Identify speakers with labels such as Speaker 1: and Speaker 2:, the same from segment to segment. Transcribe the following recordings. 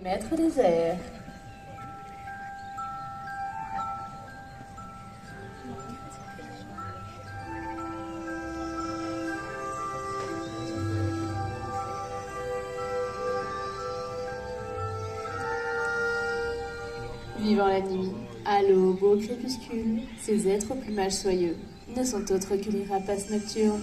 Speaker 1: Maître des airs. Vivant la nuit, à l'aube au crépuscule, ces êtres au plumage soyeux ne sont autres que les rapaces nocturnes.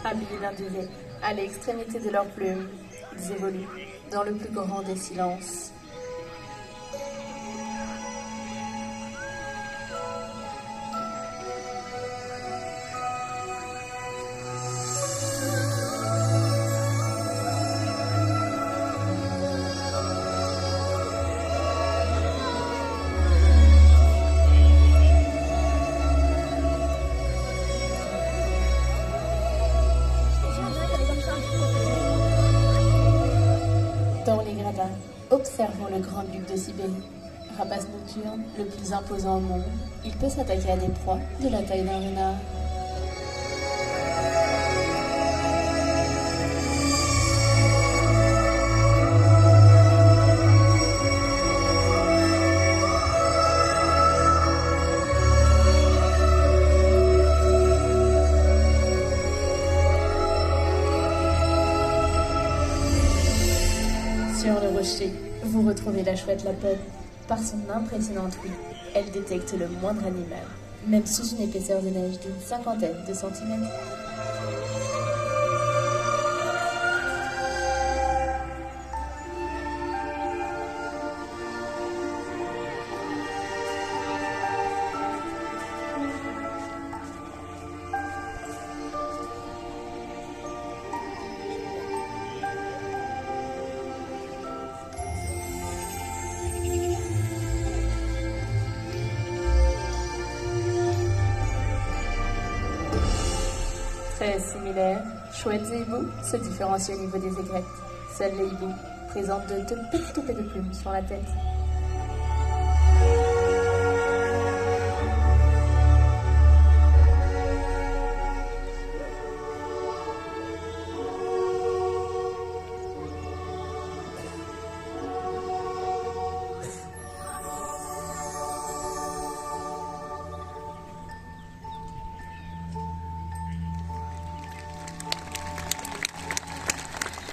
Speaker 1: Habillés d'un duvet, à l'extrémité de leurs plumes, ils évoluent dans le plus grand des silences. Dans les gradins, observons le grand-duc de Sibérie. Rapace nocturne, le plus imposant au monde, il peut s'attaquer à des proies de la taille d'un renard. Sur le rocher, vous retrouvez la chouette lapone. Par son impressionnante ouïe, elle détecte le moindre animal, même sous une épaisseur de neige d'une 50aine de centimètres. Très similaires, chouettes et hiboux se différencient au niveau des aigrettes. Seuls les hiboux présentent de petites toupées de plumes sur la tête.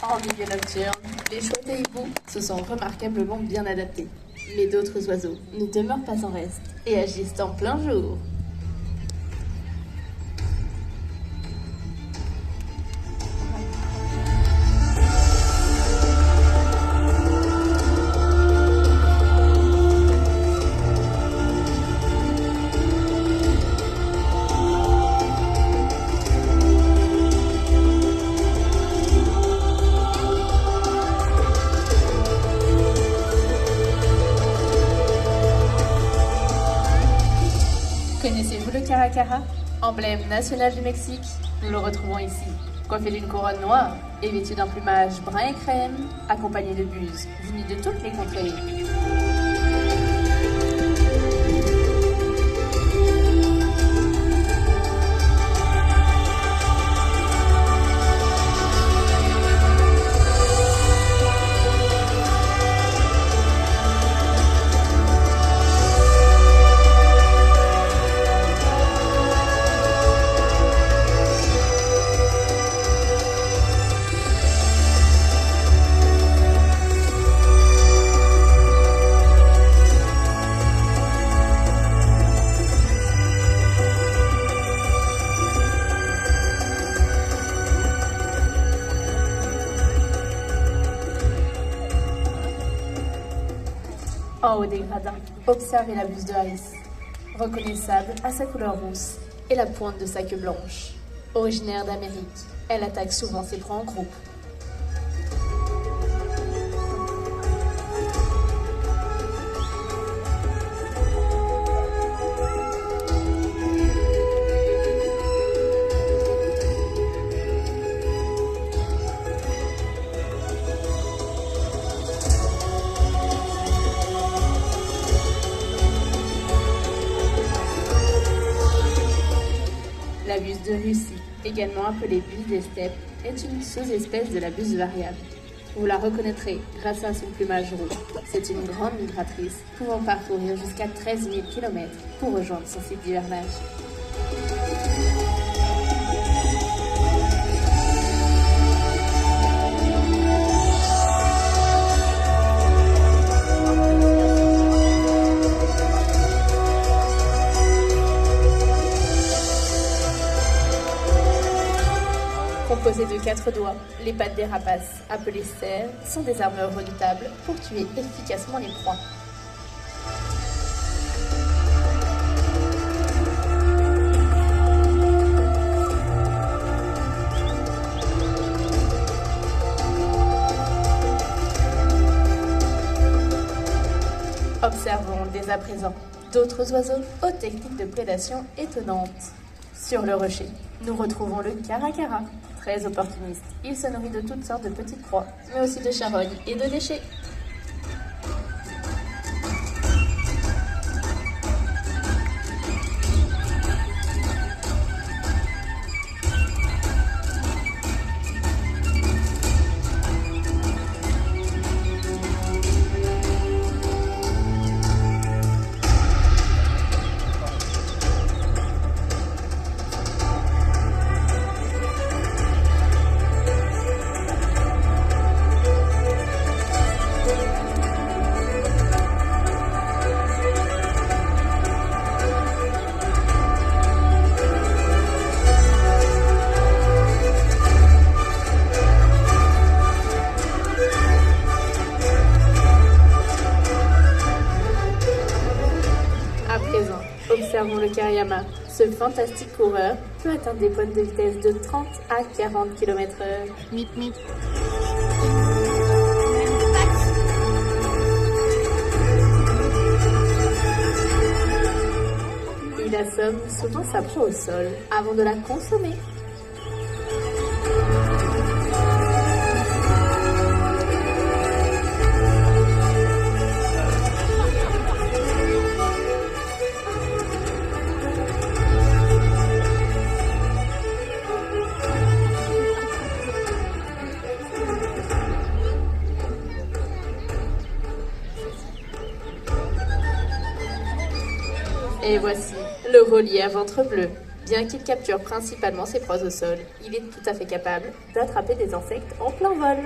Speaker 1: En milieu nocturne, les chouettes et hiboux se sont remarquablement bien adaptés. Mais d'autres oiseaux ne demeurent pas en reste et agissent en plein jour. Connaissez-vous le caracara, emblème national du Mexique? Nous le retrouvons ici, coiffé d'une couronne noire et vêtu d'un plumage brun et crème, accompagné de buses venues de toutes les contrées. En haut des gradins, observez la buse de Harris, reconnaissable à sa couleur rousse et la pointe de sa queue blanche. Originaire d'Amérique, elle attaque souvent ses proies en groupe. de Russie, également appelée buse des steppes, est une sous-espèce de la buse variable. Vous la reconnaîtrez grâce à son plumage roux. C'est une grande migratrice, pouvant parcourir jusqu'à 13 000 km pour rejoindre son site d'hivernage. Composées de 4 doigts, les pattes des rapaces, appelées cerfs, sont des armures redoutables pour tuer efficacement les proies. Observons dès à présent d'autres oiseaux aux techniques de prédation étonnantes. Sur le rocher, nous retrouvons le caracara. Très opportuniste, il se nourrit de toutes sortes de petites proies, mais aussi de charognes et de déchets. Observons le Kariama. Ce fantastique coureur peut atteindre des pointes de vitesse de 30 à 40 km/h.
Speaker 2: Mip mip.
Speaker 1: Il assomme souvent sa proie au sol avant de la consommer. Et voici le rôlier à ventre bleu. Bien qu'il capture principalement ses proies au sol, il est tout à fait capable d'attraper des insectes en plein vol.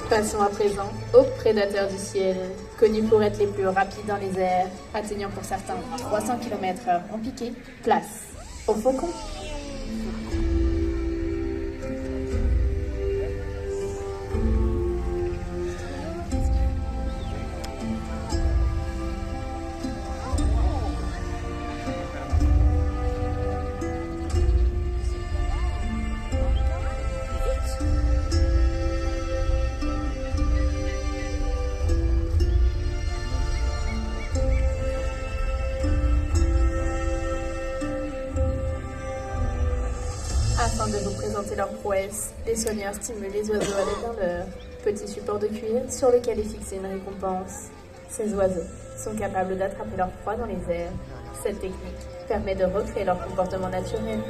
Speaker 1: Passons à présent aux prédateurs du ciel, connus pour être les plus rapides dans les airs, atteignant pour certains 300 km/h en piqué. Place aux faucons. Afin de vous présenter leur prouesse, les soigneurs stimulent les oiseaux avec un leurre, petit support de cuir sur lequel est fixée une récompense. Ces oiseaux sont capables d'attraper leur proie dans les airs. Cette technique permet de recréer leur comportement naturel.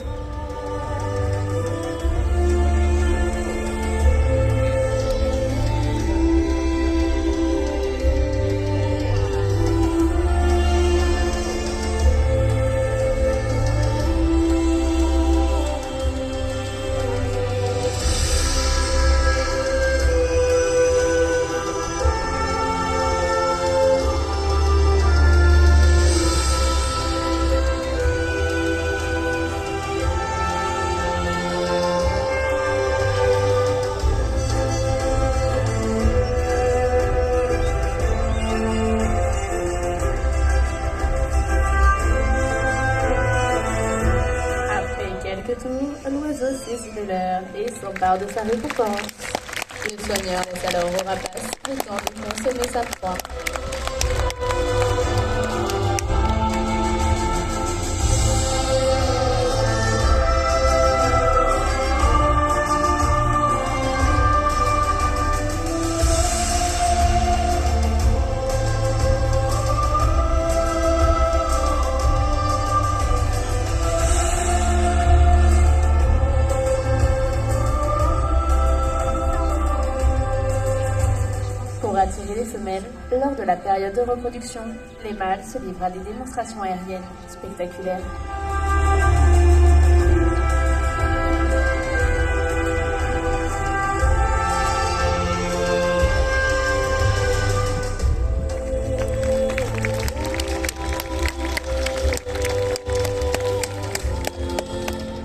Speaker 1: l'oiseau saisit le leurre et s'empare de sa récompense. Le soigneur laisse alors au rapace le temps de consommer sa proie. Pour attirer les femelles, lors de la période de reproduction, les mâles se livrent à des démonstrations aériennes spectaculaires.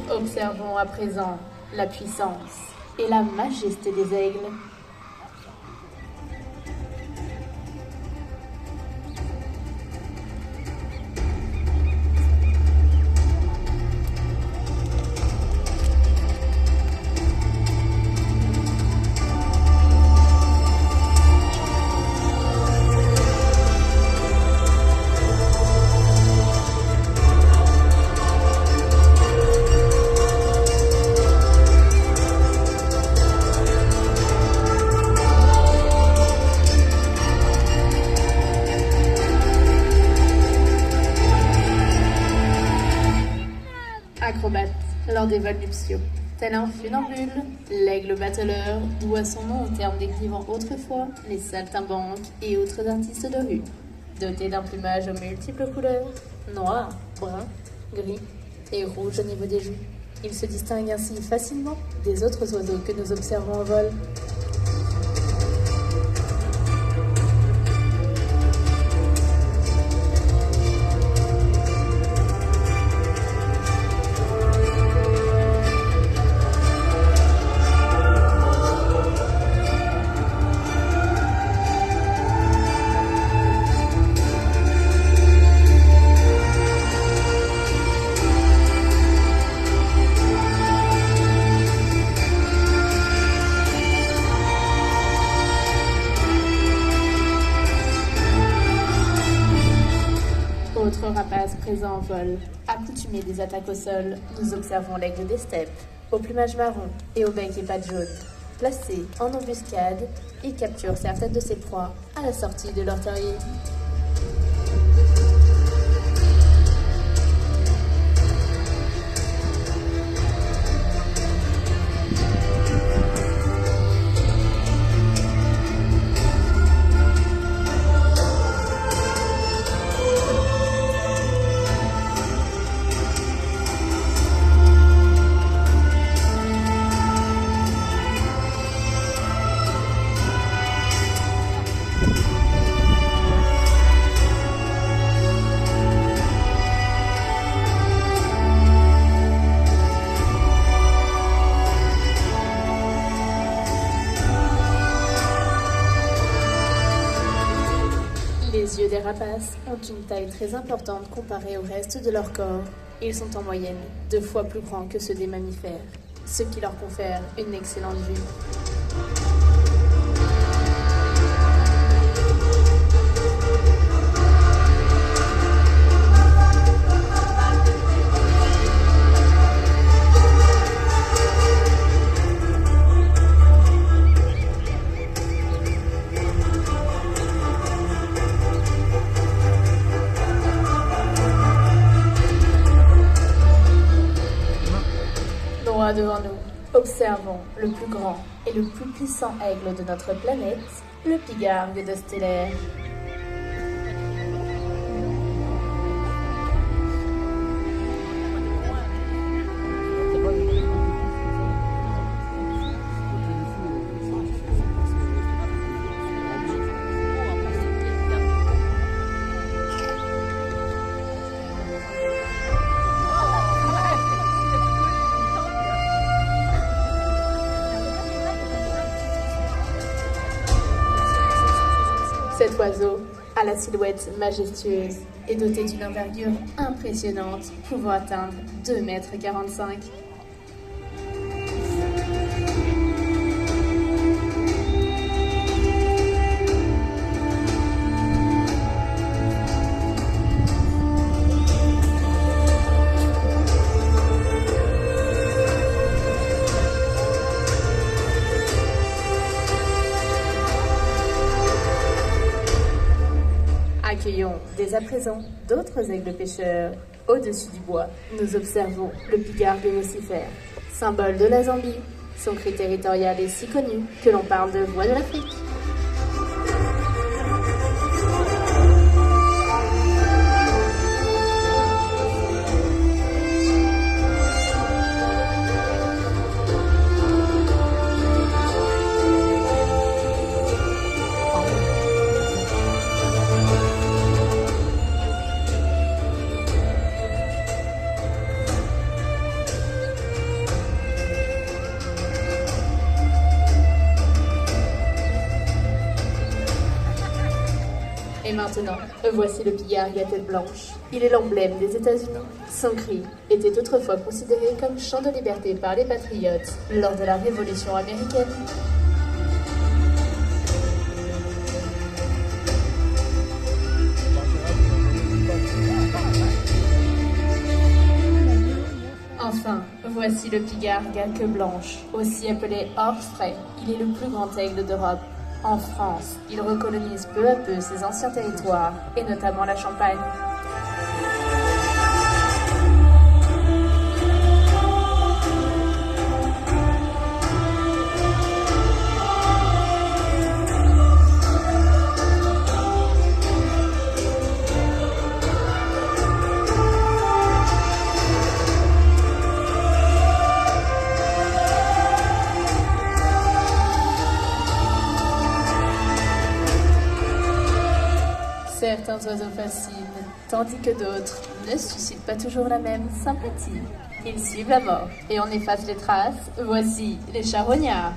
Speaker 1: Observons à présent la puissance et la majesté des aigles. Acrobate lors des vols nuptiaux. Tel un funambule, l'aigle battleur doit son nom au terme décrivant autrefois les saltimbanques et autres artistes de rue. Doté d'un plumage aux multiples couleurs, noir, brun, gris et rouge au niveau des joues, il se distingue ainsi facilement des autres oiseaux que nous observons au vol. Autre rapace présent en vol, accoutumé des attaques au sol, nous observons l'aigle des steppes, au plumage marron et au bec et pattes jaunes. Placé en embuscade, il capture certaines de ses proies à la sortie de leur terrier. Les yeux des rapaces ont une taille très importante comparée au reste de leur corps. Ils sont en moyenne 2 fois plus grands que ceux des mammifères, ce qui leur confère une excellente vue. Droit devant nous, observons le plus grand et le plus puissant aigle de notre planète, le pigargue de Stellaire. Cet oiseau, à la silhouette majestueuse, est doté d'une envergure impressionnante, pouvant atteindre 2,45 m. dès à présent d'autres aigles pêcheurs. Au-dessus du bois, nous observons le pigargue vocifère, symbole de la Zambie. Son cri territorial est si connu que l'on parle de voix de l'Afrique. Et maintenant, voici le pigargue à tête blanche. Il est l'emblème des États-Unis. Son cri était autrefois considéré comme chant de liberté par les patriotes lors de la Révolution américaine. Enfin, voici le pigargue à queue blanche, aussi appelé orfraie. Il est le plus grand aigle d'Europe. En France, il recolonise peu à peu ses anciens territoires, et notamment la Champagne. Certains oiseaux fascinent, tandis que d'autres ne suscitent pas toujours la même sympathie. Ils suivent la mort et en effacent les traces. Voici les charognards.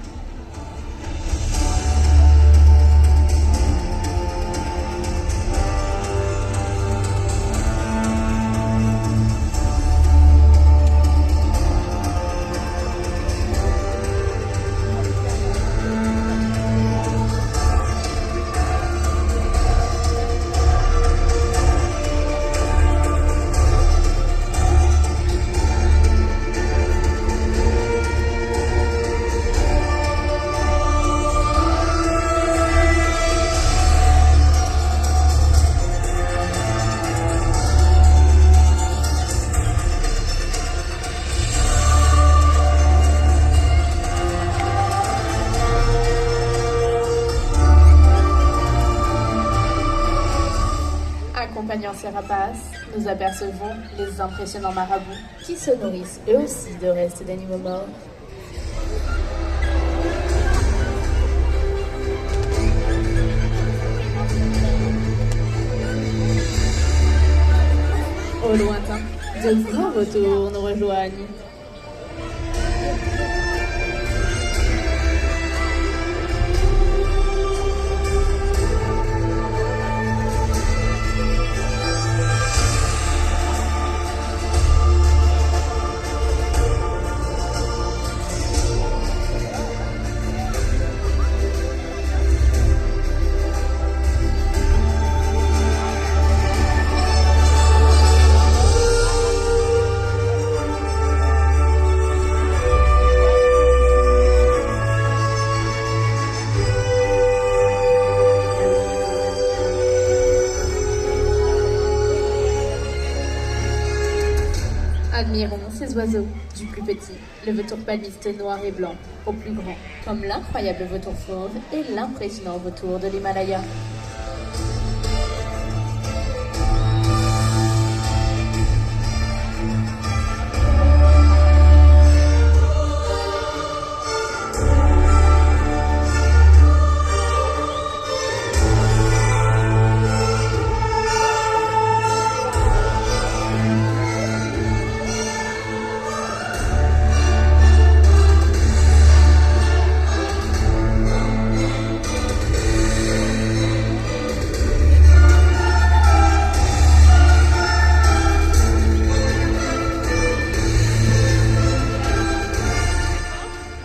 Speaker 1: Accompagnant ces rapaces, nous apercevons les impressionnants marabouts qui se nourrissent eux aussi de restes d'animaux morts. Au lointain, de grands vautours nous rejoignent. Admirons ces oiseaux, du plus petit, le vautour palmiste noir et blanc, au plus grand, comme l'incroyable vautour fauve et l'impressionnant vautour de l'Himalaya.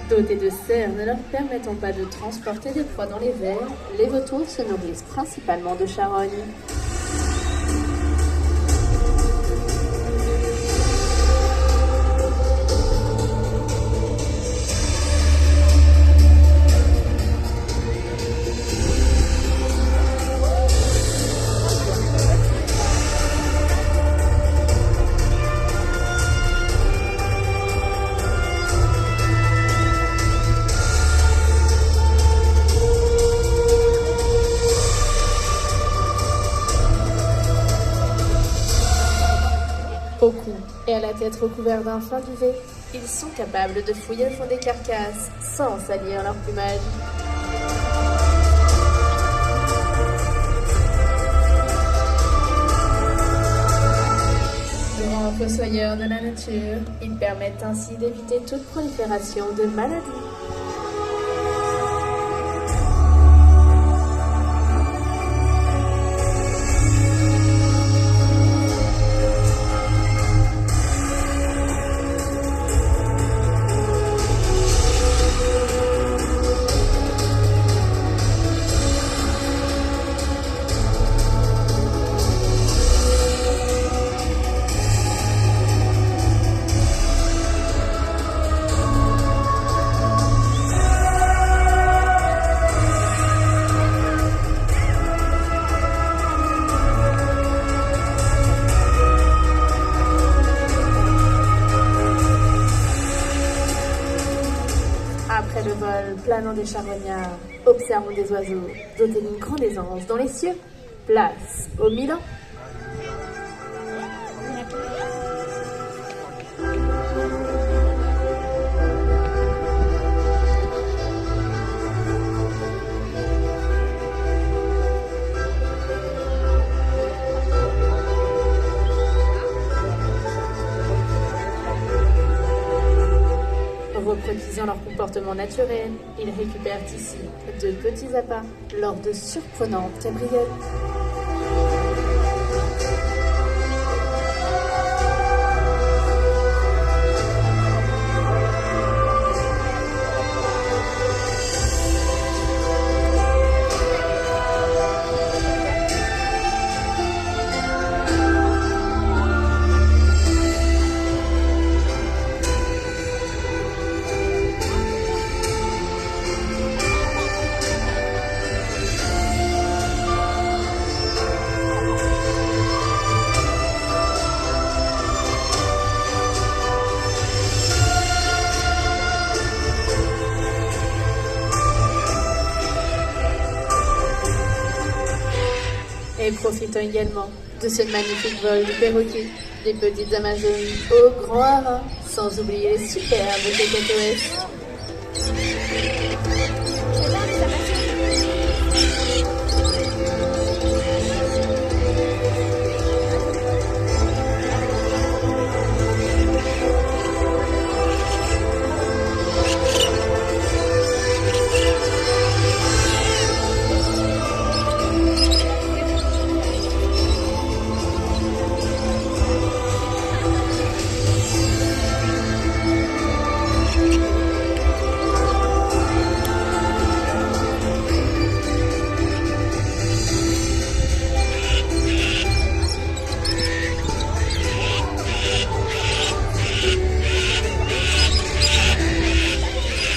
Speaker 1: Dotés de serres ne leur permettant pas de transporter des proies dans les airs, les vautours se nourrissent principalement de charognes. Au cou et à la tête recouverts d'un fin duvet, ils sont capables de fouiller au fond des carcasses sans salir leur plumage. Grands fossoyeurs de la nature, ils permettent ainsi d'éviter toute prolifération de maladies. Après le vol, planant des charognards, observons des oiseaux dotés d'une grande aisance dans les cieux. Place au Milan. Reproduisant leur comportement naturel, ils récupèrent ici de petits appâts lors de surprenantes cabrioles. Et profitons également de ce magnifique vol du perroquet, des petites amazones au grand haras, sans oublier les superbes cacatoès.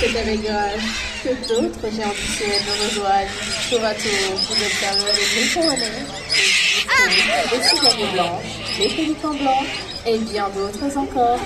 Speaker 1: C'est avec grâce que d'autres géants du ciel nous rejoignent. Tour à tour, vous observerez les griffonnets, les cigognes blanches, les pélicans blancs et bien d'autres encore.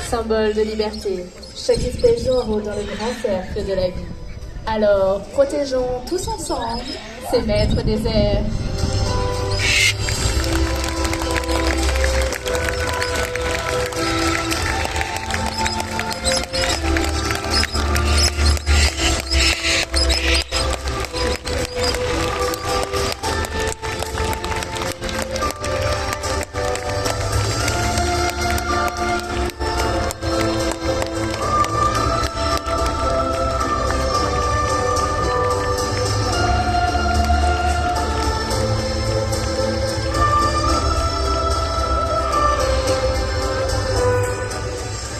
Speaker 1: symbole de liberté. Chaque espèce joue un rôle dans le grand cercle de la vie. Alors, protégeons tous ensemble ces maîtres des airs.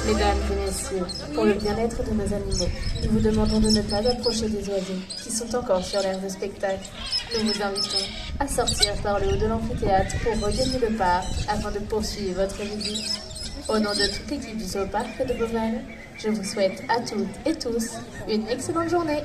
Speaker 1: Mesdames et messieurs, pour le bien-être de nos animaux, nous vous demandons de ne pas approcher des oiseaux qui sont encore sur l'aire de spectacle. Nous vous invitons à sortir par le haut de l'amphithéâtre pour regagner le parc afin de poursuivre votre visite. Au nom de toute l'équipe du Zoo Parc de Beauval, je vous souhaite à toutes et tous une excellente journée.